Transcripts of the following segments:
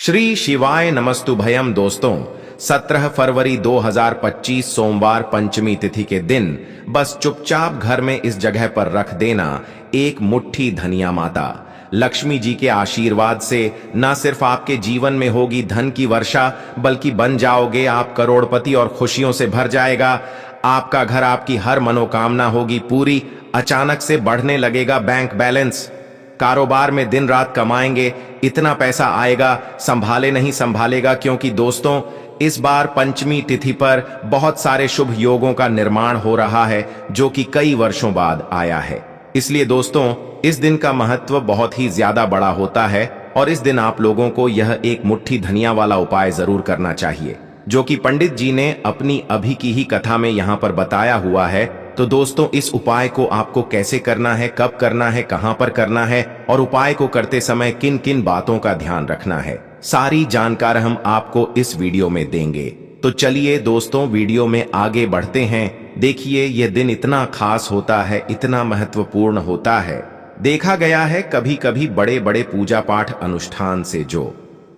श्री शिवाय नमस्तु भयम। दोस्तों, 17 फरवरी 2025 सोमवार पंचमी तिथि के दिन बस चुपचाप घर में इस जगह पर रख देना एक मुट्ठी धनिया माता लक्ष्मी जी के आशीर्वाद से न सिर्फ आपके जीवन में होगी धन की वर्षा, बल्कि बन जाओगे आप करोड़पति और खुशियों से भर जाएगा आपका घर। आपकी हर मनोकामना होगी पूरी। अचानक से बढ़ने लगेगा बैंक बैलेंस। कारोबार में दिन रात कमाएंगे, इतना पैसा आएगा संभाले नहीं संभालेगा। क्योंकि दोस्तों, इस बार पंचमी तिथि पर बहुत सारे शुभ योगों का निर्माण हो रहा है जो कि कई वर्षों बाद आया है। इसलिए दोस्तों, इस दिन का महत्व बहुत ही ज्यादा बड़ा होता है और इस दिन आप लोगों को यह एक मुट्ठी धनिया वाला उपाय जरूर करना चाहिए, जो कि पंडित जी ने अपनी अभी की ही कथा में यहाँ पर बताया हुआ है। तो दोस्तों, इस उपाय को आपको कैसे करना है, कब करना है, कहां पर करना है और उपाय को करते समय किन किन बातों का ध्यान रखना है, सारी जानकारी हम आपको इस वीडियो में देंगे। तो चलिए दोस्तों, वीडियो में आगे बढ़ते हैं। देखिए, यह दिन इतना खास होता है, इतना महत्वपूर्ण होता है। देखा गया है कभी कभी बड़े बड़े पूजा पाठ अनुष्ठान से जो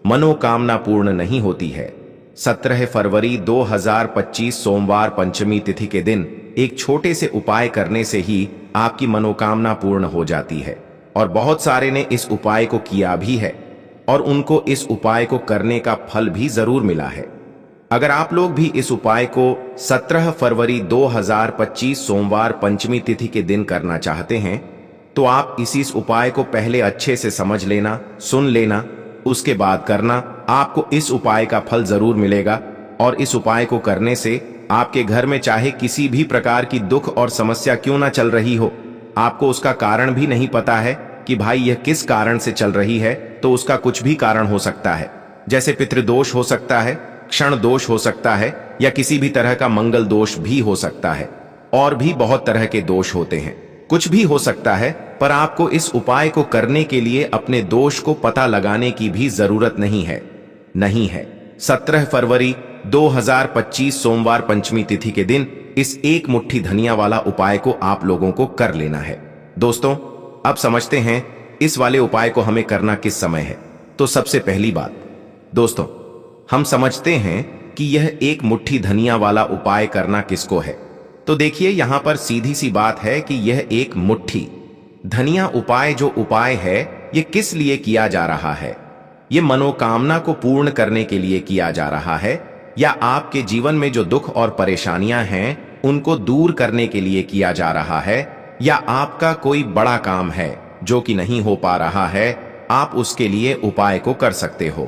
मनोकामना पूर्ण नहीं होती है, 17 फरवरी 2025 सोमवार पंचमी तिथि के दिन एक छोटे से उपाय करने से ही आपकी मनोकामना पूर्ण हो जाती है। और बहुत सारे ने इस उपाय को किया भी है और उनको इस उपाय को करने का फल भी जरूर मिला है। अगर आप लोग भी इस उपाय को 17 फरवरी 2025 सोमवार पंचमी तिथि के दिन करना चाहते हैं, तो आप इस उपाय को पहले अच्छे से समझ लेना, सुन लेना, उसके बाद करना। आपको इस उपाय का फल जरूर मिलेगा और इस उपाय को करने से आपके घर में चाहे किसी भी प्रकार की दुख और समस्या क्यों ना चल रही हो, आपको उसका कारण भी नहीं पता है कि भाई यह किस कारण से चल रही है, तो उसका कुछ भी कारण हो सकता है। जैसे पितृदोष हो सकता है, क्षण दोष हो सकता है, या किसी भी तरह का मंगल दोष भी हो सकता है। और भी बहुत तरह के दोष होते हैं, कुछ भी हो सकता है। पर आपको इस उपाय को करने के लिए अपने दोष को पता लगाने की भी जरूरत नहीं है। 17 फरवरी 2025 सोमवार पंचमी तिथि के दिन इस एक मुट्ठी धनिया वाला उपाय को आप लोगों को कर लेना है। दोस्तों, अब समझते हैं इस वाले उपाय को हमें करना किस समय है। तो सबसे पहली बात दोस्तों, हम समझते हैं कि यह एक मुट्ठी धनिया वाला उपाय करना किसको है। तो देखिए, यहां पर सीधी सी बात है कि यह एक मुट्ठी धनिया उपाय जो उपाय है, यह किस लिए किया जा रहा है। यह मनोकामना को पूर्ण करने के लिए किया जा रहा है, या आपके जीवन में जो दुख और परेशानियां हैं उनको दूर करने के लिए किया जा रहा है, या आपका कोई बड़ा काम है जो कि नहीं हो पा रहा है, आप उसके लिए उपाय को कर सकते हो।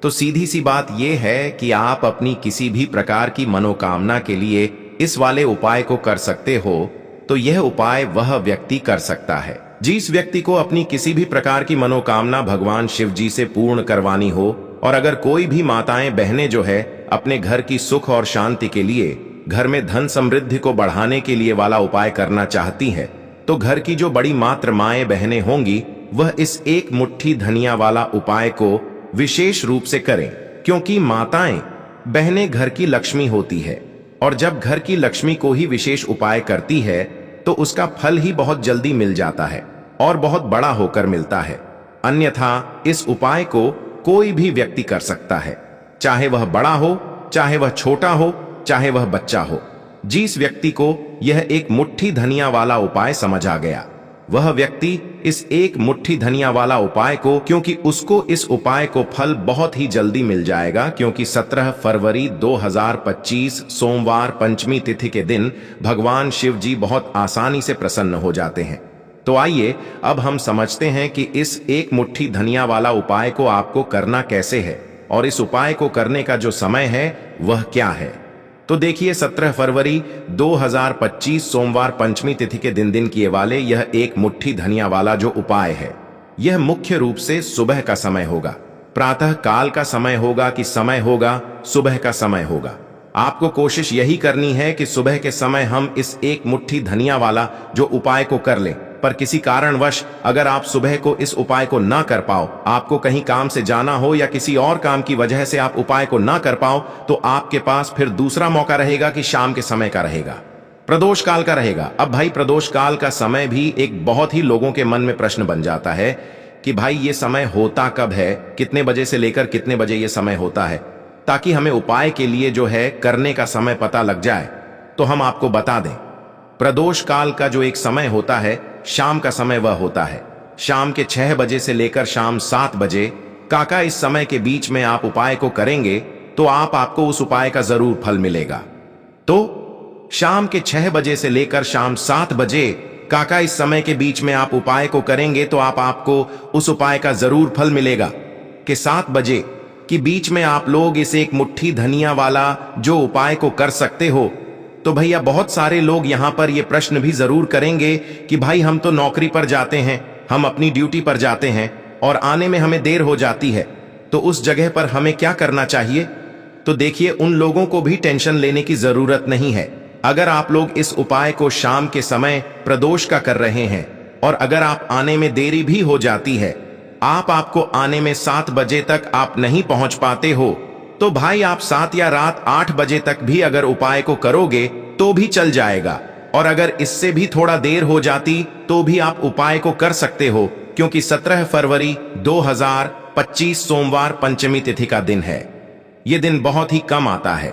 तो सीधी सी बात यह है कि आप अपनी किसी भी प्रकार की मनोकामना के लिए इस वाले उपाय को कर सकते हो। तो यह उपाय वह व्यक्ति कर सकता है जिस व्यक्ति को अपनी किसी भी प्रकार की मनोकामना भगवान शिव जी से पूर्ण करवानी हो। और अगर कोई भी माताएं बहनें जो है अपने घर की सुख और शांति के लिए, घर में धन समृद्धि को बढ़ाने के लिए वाला उपाय करना चाहती है, तो घर की जो बड़ी मात्र माएं बहनें होंगी वह इस एक मुट्ठी धनिया वाला उपाय को विशेष रूप से करें। क्योंकि माताएं बहनें घर की लक्ष्मी होती है, और जब घर की लक्ष्मी को ही विशेष उपाय करती है तो उसका फल ही बहुत जल्दी मिल जाता है और बहुत बड़ा होकर मिलता है। अन्यथा इस उपाय को कोई भी व्यक्ति कर सकता है, चाहे वह बड़ा हो, चाहे वह छोटा हो, चाहे वह बच्चा हो। जिस व्यक्ति को यह एक मुट्ठी धनिया वाला उपाय समझ आ गया, वह व्यक्ति इस एक मुट्ठी धनिया वाला उपाय को, क्योंकि उसको इस उपाय को फल बहुत ही जल्दी मिल जाएगा। क्योंकि 17 फरवरी 2025 सोमवार पंचमी तिथि के दिन भगवान शिव जी बहुत आसानी से प्रसन्न हो जाते हैं। तो आइए अब हम समझते हैं कि इस एक मुट्ठी धनिया वाला उपाय को आपको करना कैसे है और इस उपाय को करने का जो समय है वह क्या है। तो देखिए, 17 फरवरी 2025 सोमवार पंचमी तिथि के दिन किए वाले यह एक मुट्ठी धनिया वाला जो उपाय है, यह मुख्य रूप से सुबह का समय होगा, प्रातः काल का समय होगा कि समय होगा, सुबह का समय होगा। आपको कोशिश यही करनी है कि सुबह के समय हम इस एक मुट्ठी धनिया वाला जो उपाय को कर लें। पर किसी कारणवश अगर आप सुबह को इस उपाय को ना कर पाओ, आपको कहीं काम से जाना हो या किसी और काम की वजह से आप उपाय को ना कर पाओ, तो आपके पास फिर दूसरा मौका रहेगा कि शाम के समय का रहेगा, प्रदोष काल का रहेगा। अब भाई, प्रदोष काल का समय भी एक बहुत ही लोगों के मन में प्रश्न बन जाता है कि भाई ये समय होता कब है, कितने बजे से लेकर कितने बजे ये समय होता है, ताकि हमें उपाय के लिए जो है करने का समय पता लग जाए। तो हम आपको बता दें, प्रदोष काल का जो एक समय होता है, शाम का समय वह होता है शाम के 6 बजे से लेकर शाम 7 बजे। काका इस समय के बीच में आप उपाय को करेंगे तो आपको उस उपाय का जरूर फल मिलेगा। तो शाम के 6 बजे से लेकर शाम 7 बजे काका इस समय के बीच में आप उपाय को करेंगे तो आपको उस उपाय का जरूर फल मिलेगा। कि 7 बजे के बीच में आप लोग इस एक मुट्ठी धनिया वाला जो उपाय को कर सकते हो। तो भैया बहुत सारे लोग यहां पर यह प्रश्न भी जरूर करेंगे कि भाई हम तो नौकरी पर जाते हैं, हम अपनी ड्यूटी पर जाते हैं और आने में हमें देर हो जाती है, तो उस जगह पर हमें क्या करना चाहिए। तो देखिए, उन लोगों को भी टेंशन लेने की जरूरत नहीं है। अगर आप लोग इस उपाय को शाम के समय प्रदोष का कर रहे हैं और अगर आप आने में देरी भी हो जाती है, आपको आने में 7 बजे तक आप नहीं पहुंच पाते हो, तो भाई आप 7 या रात 8 बजे तक भी अगर उपाय को करोगे तो भी चल जाएगा। और अगर इससे भी थोड़ा देर हो जाती तो भी आप उपाय को कर सकते हो, क्योंकि 17 फरवरी 2025 सोमवार पंचमी तिथि का दिन है। यह दिन बहुत ही कम आता है,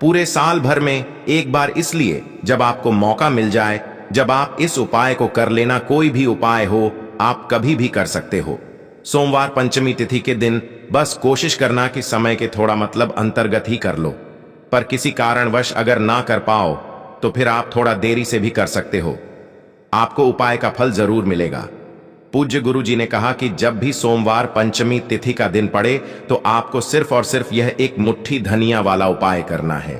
पूरे साल भर में एक बार, इसलिए जब आपको मौका मिल जाए, जब आप इस उपाय को कर लेना। कोई भी उपाय हो आप कभी भी कर सकते हो। सोमवार पंचमी तिथि के दिन बस कोशिश करना कि समय के थोड़ा अंतर्गत ही कर लो, पर किसी कारणवश अगर ना कर पाओ तो फिर आप थोड़ा देरी से भी कर सकते हो, आपको उपाय का फल जरूर मिलेगा। पूज्य गुरु जी ने कहा कि जब भी सोमवार पंचमी तिथि का दिन पड़े तो आपको सिर्फ और सिर्फ यह एक मुट्ठी धनिया वाला उपाय करना है।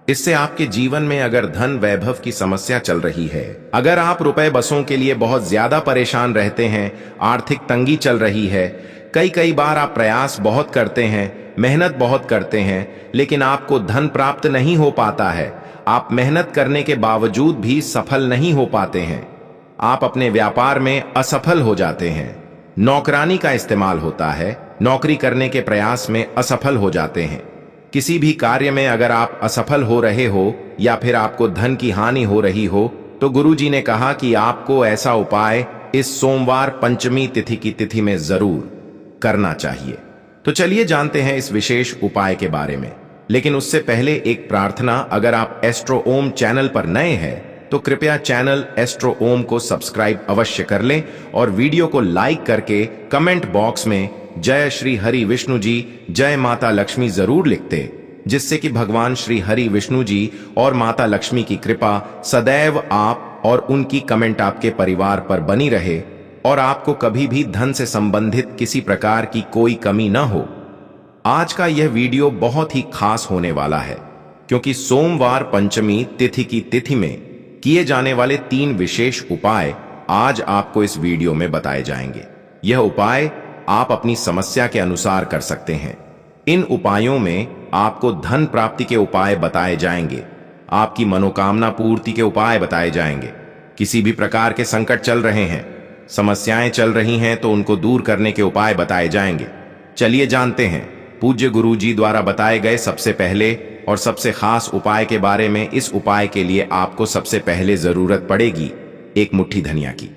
इससे आपके जीवन में अगर धन वैभव की समस्या चल रही है, अगर आप रुपए बसों के लिए बहुत ज्यादा परेशान रहते हैं, आर्थिक तंगी चल रही है, कई बार आप प्रयास बहुत करते हैं, मेहनत बहुत करते हैं, लेकिन आपको धन प्राप्त नहीं हो पाता है, आप मेहनत करने के बावजूद भी सफल नहीं हो पाते हैं, आप अपने व्यापार में असफल हो जाते हैं, नौकरानी का इस्तेमाल होता है, नौकरी करने के प्रयास में असफल हो जाते हैं, किसी भी कार्य में अगर आप असफल हो रहे हो या फिर आपको धन की हानि हो रही हो, तो गुरुजी ने कहा कि आपको ऐसा उपाय इस सोमवार पंचमी तिथि की तिथि में जरूर करना चाहिए। तो चलिए जानते हैं इस विशेष उपाय के बारे में, लेकिन उससे पहले एक प्रार्थना। अगर आप एस्ट्रो ओम चैनल पर नए हैं तो कृपया चैनल एस्ट्रो ओम को सब्सक्राइब अवश्य कर लें और वीडियो को लाइक करके कमेंट बॉक्स में जय श्री हरि विष्णु जी, जय माता लक्ष्मी जरूर लिखते, जिससे कि भगवान श्री हरि विष्णु जी और माता लक्ष्मी की कृपा सदैव आप और उनकी कमेंट आपके परिवार पर बनी रहे और आपको कभी भी धन से संबंधित किसी प्रकार की कोई कमी न हो। आज का यह वीडियो बहुत ही खास होने वाला है, क्योंकि सोमवार पंचमी तिथि की तिथि में किए जाने वाले 3 विशेष उपाय आज आपको इस वीडियो में बताए जाएंगे। यह उपाय आप अपनी समस्या के अनुसार कर सकते हैं। इन उपायों में आपको धन प्राप्ति के उपाय बताए जाएंगे, आपकी मनोकामना पूर्ति के उपाय बताए जाएंगे। किसी भी प्रकार के संकट चल रहे हैं, समस्याएं चल रही हैं, तो उनको दूर करने के उपाय बताए जाएंगे। चलिए जानते हैं पूज्य गुरु जी द्वारा बताए गए सबसे पहले और सबसे खास उपाय के बारे में। इस उपाय के लिए आपको सबसे पहले जरूरत पड़ेगी एक मुट्ठी धनिया की।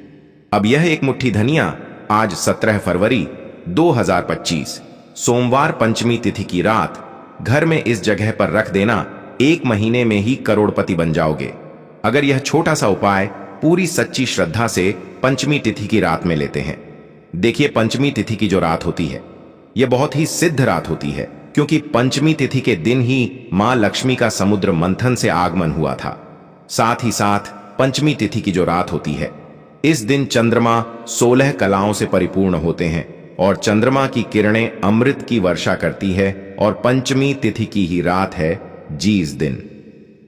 अब यह एक मुट्ठी धनिया आज 17 फरवरी 2025 सोमवार पंचमी तिथि की रात घर में इस जगह पर रख देना, 1 महीने में ही करोड़पति बन जाओगे। अगर यह छोटा सा उपाय पूरी सच्ची श्रद्धा से पंचमी तिथि की रात में लेते हैं। देखिए, पंचमी तिथि की जो रात होती है यह बहुत ही सिद्ध रात होती है, क्योंकि पंचमी तिथि के दिन ही मां लक्ष्मी का समुद्र मंथन से आगमन हुआ था। साथ ही साथ पंचमी तिथि की जो रात होती है, इस दिन चंद्रमा 16 कलाओं से परिपूर्ण होते हैं और चंद्रमा की किरणें अमृत की वर्षा करती है और पंचमी तिथि की ही रात है जीस दिन।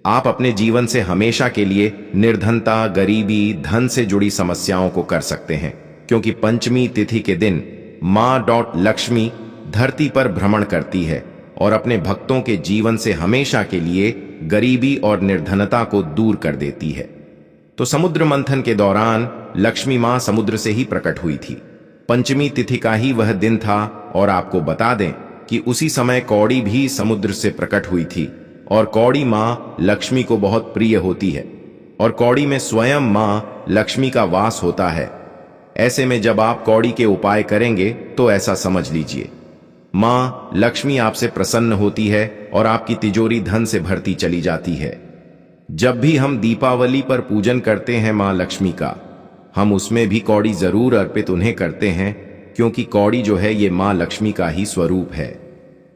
आप अपने जीवन से हमेशा के लिए निर्धनता, गरीबी, धन से जुड़ी समस्याओं को कर सकते हैं, क्योंकि पंचमी तिथि के दिन मां लक्ष्मी धरती पर भ्रमण करती है और अपने भक्तों के जीवन से हमेशा के लिए गरीबी और निर्धनता को दूर कर देती है। तो समुद्र मंथन के दौरान लक्ष्मी मां समुद्र से ही प्रकट हुई थी। पंचमी तिथि का ही वह दिन था और आपको बता दें कि उसी समय कौड़ी भी समुद्र से प्रकट हुई थी और कौड़ी मां लक्ष्मी को बहुत प्रिय होती है और कौड़ी में स्वयं मां लक्ष्मी का वास होता है। ऐसे में जब आप कौड़ी के उपाय करेंगे तो ऐसा समझ लीजिए, मां लक्ष्मी आपसे प्रसन्न होती है और आपकी तिजोरी धन से भरती चली जाती है। जब भी हम दीपावली पर पूजन करते हैं मां लक्ष्मी का, हम उसमें भी कौड़ी जरूर अर्पित उन्हें करते हैं, क्योंकि कौड़ी जो है ये मां लक्ष्मी का ही स्वरूप है।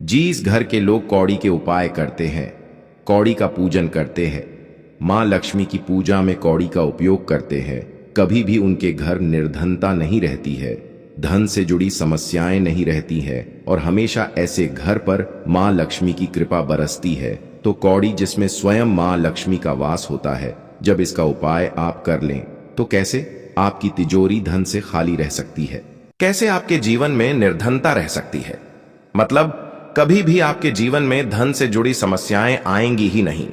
जिस घर के लोग कौड़ी के उपाय करते हैं, कौड़ी का पूजन करते हैं, मां लक्ष्मी की पूजा में कौड़ी का उपयोग करते हैं, कभी भी उनके घर निर्धनता नहीं रहती है, धन से जुड़ी समस्याएं नहीं रहती है और हमेशा ऐसे घर पर मां लक्ष्मी की कृपा बरसती है। तो कौड़ी जिसमें स्वयं मां लक्ष्मी का वास होता है, जब इसका उपाय आप कर लें तो कैसे आपकी तिजोरी धन से खाली रह सकती है, कैसे आपके जीवन में निर्धनता रह सकती है। मतलब कभी भी आपके जीवन में धन से जुड़ी समस्याएं आएंगी ही नहीं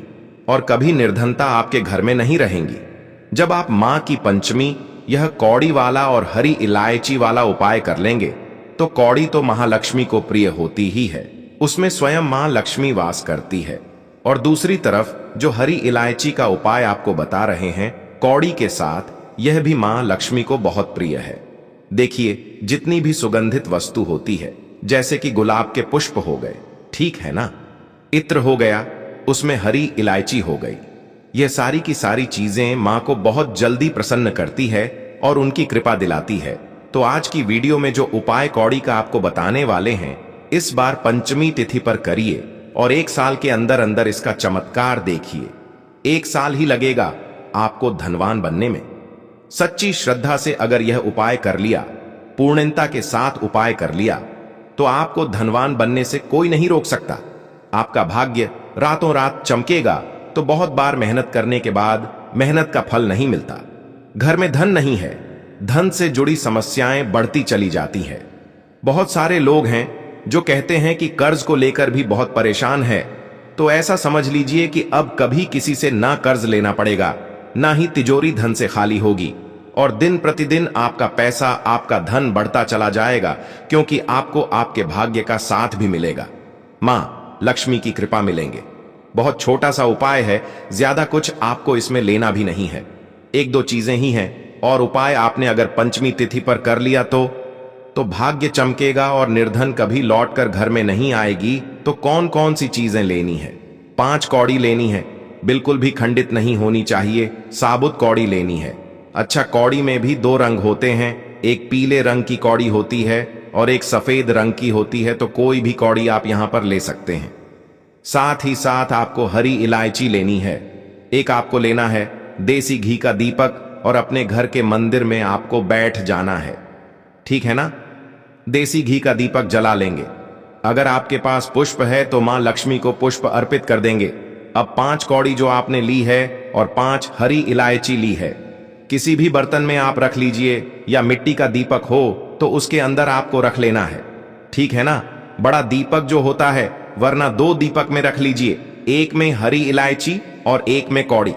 और कभी निर्धनता आपके घर में नहीं रहेंगी। जब आप मां की पंचमी यह कौड़ी वाला और हरी इलायची वाला उपाय कर लेंगे तो कौड़ी तो महालक्ष्मी को प्रिय होती ही है, उसमें स्वयं मां लक्ष्मी वास करती है। और दूसरी तरफ जो हरी इलायची का उपाय आपको बता रहे हैं कौड़ी के साथ, यह भी मां लक्ष्मी को बहुत प्रिय है। देखिए, जितनी भी सुगंधित वस्तु होती है, जैसे कि गुलाब के पुष्प हो गए, ठीक है ना, इत्र हो गया, उसमें हरी इलायची हो गई, यह सारी की सारी चीजें मां को बहुत जल्दी प्रसन्न करती है और उनकी कृपा दिलाती है। तो आज की वीडियो में जो उपाय कौड़ी का आपको बताने वाले हैं, इस बार पंचमी तिथि पर करिए और 1 साल के अंदर अंदर इसका चमत्कार देखिए। 1 साल ही लगेगा आपको धनवान बनने में। सच्ची श्रद्धा से अगर यह उपाय कर लिया, पूर्णता के साथ उपाय कर लिया, तो आपको धनवान बनने से कोई नहीं रोक सकता। आपका भाग्य रातों रात चमकेगा। तो बहुत बार मेहनत करने के बाद मेहनत का फल नहीं मिलता, घर में धन नहीं है, धन से जुड़ी समस्याएं बढ़ती चली जाती है। बहुत सारे लोग हैं जो कहते हैं कि कर्ज को लेकर भी बहुत परेशान है, तो ऐसा समझ लीजिए कि अब कभी किसी से ना कर्ज लेना पड़ेगा, ना ही तिजोरी धन से खाली होगी और दिन प्रतिदिन आपका पैसा, आपका धन बढ़ता चला जाएगा, क्योंकि आपको आपके भाग्य का साथ भी मिलेगा, मां लक्ष्मी की कृपा मिलेंगे। बहुत छोटा सा उपाय है, ज्यादा कुछ आपको इसमें लेना भी नहीं है, 1-2 चीजें ही हैं और उपाय आपने अगर पंचमी तिथि पर कर लिया तो भाग्य चमकेगा और निर्धन कभी लौटकर घर में नहीं आएगी। तो कौन कौन सी चीजें लेनी है? 5 कौड़ी लेनी है, बिल्कुल भी खंडित नहीं होनी चाहिए, साबुत कौड़ी लेनी है। अच्छा, कौड़ी में भी 2 रंग होते हैं, एक पीले रंग की कौड़ी होती है और एक सफेद रंग की होती है, तो कोई भी कौड़ी आप यहां पर ले सकते हैं। साथ ही साथ आपको हरी इलायची लेनी है, एक आपको लेना है देसी घी का दीपक और अपने घर के मंदिर में आपको बैठ जाना है, ठीक है ना। देसी घी का दीपक जला लेंगे। अगर आपके पास पुष्प है तो मां लक्ष्मी को पुष्प अर्पित कर देंगे। अब 5 कौड़ी जो आपने ली है और 5 हरी इलायची ली है, किसी भी बर्तन में आप रख लीजिए, या मिट्टी का दीपक हो तो उसके अंदर आपको रख लेना है, ठीक है ना। बड़ा दीपक जो होता है, वरना 2 दीपक में रख लीजिए, एक में हरी इलायची और एक में कौड़ी।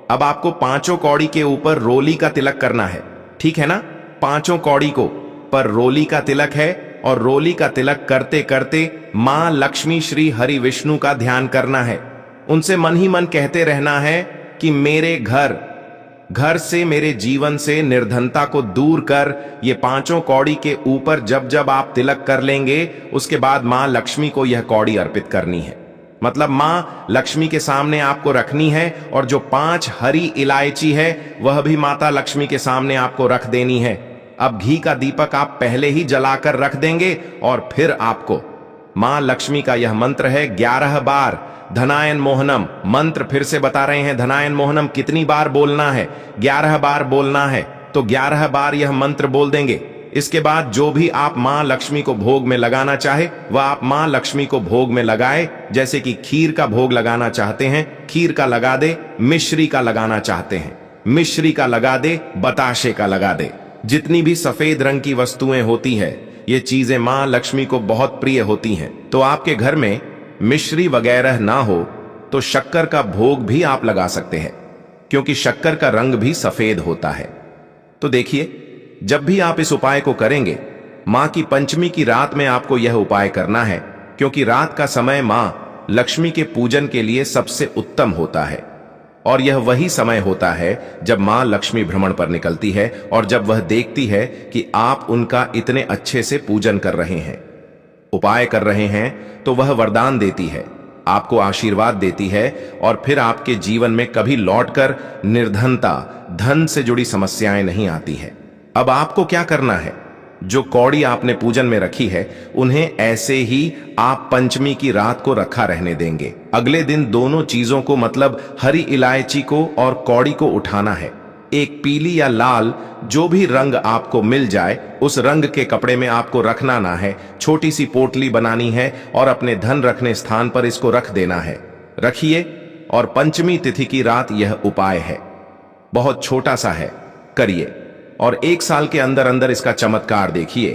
अब आपको 5 कौड़ी के ऊपर रोली का तिलक करना है, ठीक है ना। 5 कौड़ी को पर रोली का तिलक है और रोली का तिलक करते करते मां लक्ष्मी श्री हरि विष्णु का ध्यान करना है। उनसे मन ही मन कहते रहना है कि मेरे घर से, मेरे जीवन से निर्धनता को दूर कर। ये 5 कौड़ी के ऊपर जब जब आप तिलक कर लेंगे, उसके बाद मां लक्ष्मी को यह कौड़ी अर्पित करनी है। मतलब मां लक्ष्मी के सामने आपको रखनी है और जो 5 हरी इलायची है वह भी माता लक्ष्मी के सामने आपको रख देनी है। अब घी का दीपक आप पहले ही जलाकर रख देंगे और फिर आपको मां लक्ष्मी का यह मंत्र है 11 बार धनायन मोहनम। मंत्र फिर से बता रहे हैं, धनायन मोहनम कितनी बार बोलना है? 11 बार बोलना है। तो 11 बार यह मंत्र बोल देंगे। इसके बाद जो भी आप मां लक्ष्मी को भोग में लगाना चाहे वह आप मां लक्ष्मी को भोग में लगाए। जैसे कि खीर का भोग लगाना चाहते हैं, खीर का लगा दे। मिश्री का लगाना चाहते हैं, मिश्री का लगा दे। बताशे का लगा दे। जितनी भी सफेद रंग की वस्तुएं होती है, ये चीजें मां लक्ष्मी को बहुत प्रिय होती हैं। तो आपके घर में मिश्री वगैरह ना हो तो शक्कर का भोग भी आप लगा सकते हैं, क्योंकि शक्कर का रंग भी सफेद होता है। तो देखिए, जब भी आप इस उपाय को करेंगे, मां की पंचमी की रात में आपको यह उपाय करना है, क्योंकि रात का समय मां लक्ष्मी के पूजन के लिए सबसे उत्तम होता है। और यह वही समय होता है जब मां लक्ष्मी भ्रमण पर निकलती है और जब वह देखती है कि आप उनका इतने अच्छे से पूजन कर रहे हैं, उपाय कर रहे हैं, तो वह वरदान देती है, आपको आशीर्वाद देती है और फिर आपके जीवन में कभी लौटकर निर्धनता, धन से जुड़ी समस्याएं नहीं आती है। अब आपको क्या करना है? जो कौड़ी आपने पूजन में रखी है उन्हें ऐसे ही आप पंचमी की रात को रखा रहने देंगे। अगले दिन दोनों चीजों को मतलब हरी इलायची को और कौड़ी को उठाना है। एक पीली या लाल जो भी रंग आपको मिल जाए उस रंग के कपड़े में आपको रखना ना है। छोटी सी पोटली बनानी है और अपने धन रखने स्थान पर इसको रख देना है। रखिए और पंचमी तिथि की रात यह उपाय है, बहुत छोटा सा है, करिए और 1 साल के अंदर अंदर इसका चमत्कार देखिए।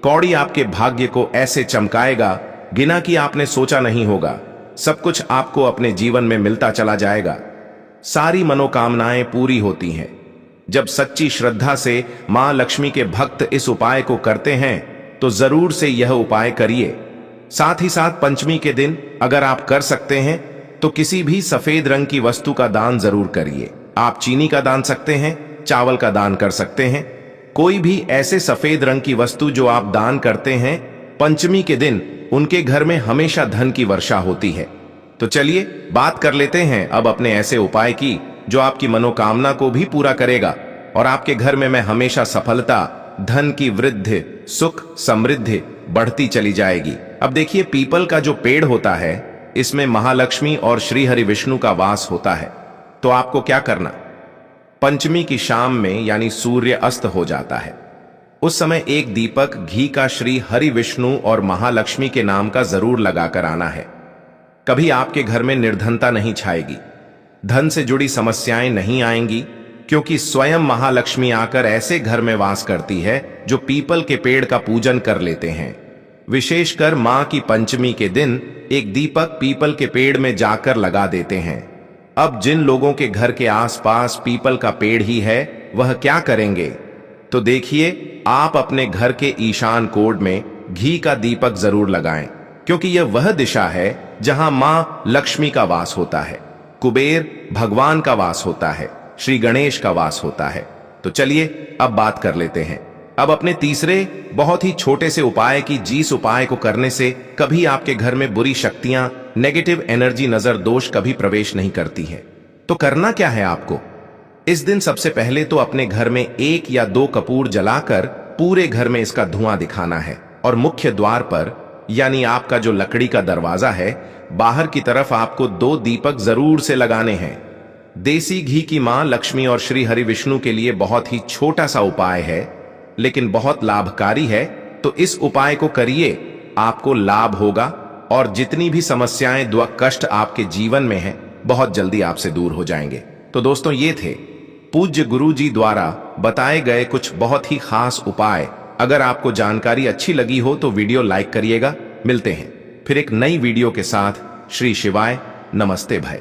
कौड़ी आपके भाग्य को ऐसे चमकाएगा गिना कि आपने सोचा नहीं होगा। सब कुछ आपको अपने जीवन में मिलता चला जाएगा। सारी मनोकामनाएं पूरी होती हैं। जब सच्ची श्रद्धा से मां लक्ष्मी के भक्त इस उपाय को करते हैं तो जरूर से यह उपाय करिए। साथ ही साथ पंचमी के दिन अगर आप कर सकते हैं तो किसी भी सफेद रंग की वस्तु का दान जरूर करिए। आप चीनी का दान सकते हैं, चावल का दान कर सकते हैं। कोई भी ऐसे सफेद रंग की वस्तु जो आप दान करते हैं, पंचमी के दिन उनके घर में हमेशा धन की वर्षा होती है। तो चलिए बात कर लेते हैं अब अपने ऐसे उपाय की जो आपकी मनोकामना को भी पूरा करेगा और आपके घर में हमेशा सफलता, धन की वृद्धि, सुख, समृद्धि बढ़ती चली जाएगी। अब देखिए, पीपल का जो पेड़ होता है इसमें महालक्ष्मी और श्री हरि विष्णु का वास होता है। तो आपको क्या करना, पंचमी की शाम में यानी सूर्य अस्त हो जाता है, उस समय एक दीपक घी का श्री हरि विष्णु और महालक्ष्मी के नाम का जरूर लगाकर आना है। कभी आपके घर में निर्धनता नहीं छाएगी, धन से जुड़ी समस्याएं नहीं आएंगी, क्योंकि स्वयं महालक्ष्मी आकर ऐसे घर में वास करती है जो पीपल के पेड़ का पूजन कर लेते हैं। विशेषकर मां की पंचमी के दिन एक दीपक पीपल के पेड़ में जाकर लगा देते हैं। अब जिन लोगों के घर के आसपास पीपल का पेड़ ही है वह क्या करेंगे? तो देखिए, आप अपने घर के ईशान कोण में घी का दीपक जरूर लगाएं, क्योंकि यह वह दिशा है जहां मां लक्ष्मी का वास होता है, कुबेर भगवान का वास होता है, श्री गणेश का वास होता है। तो चलिए अब बात कर लेते हैं अब अपने तीसरे बहुत ही छोटे से उपाय की। जिस उपाय को करने से कभी आपके घर में बुरी शक्तियां, नेगेटिव एनर्जी, नजर दोष कभी प्रवेश नहीं करती है। तो करना क्या है आपको? इस दिन सबसे पहले तो अपने घर में 1 या 2 कपूर जलाकर पूरे घर में इसका धुआं दिखाना है और मुख्य द्वार पर यानी आपका जो लकड़ी का दरवाजा है, बाहर की तरफ आपको 2 दीपक जरूर से लगाने हैं। देसी घी की मां लक्ष्मी और श्री हरि विष्णु के लिए बहुत ही छोटा सा उपाय है, लेकिन बहुत लाभकारी है। तो इस उपाय को करिए, आपको लाभ होगा और जितनी भी समस्याएं, दुख, कष्ट आपके जीवन में हैं, बहुत जल्दी आपसे दूर हो जाएंगे। तो दोस्तों, ये थे पूज्य गुरु जी द्वारा बताए गए कुछ बहुत ही खास उपाय। अगर आपको जानकारी अच्छी लगी हो तो वीडियो लाइक करिएगा। मिलते हैं फिर एक नई वीडियो के साथ। श्री शिवाय, नमस्ते भाई।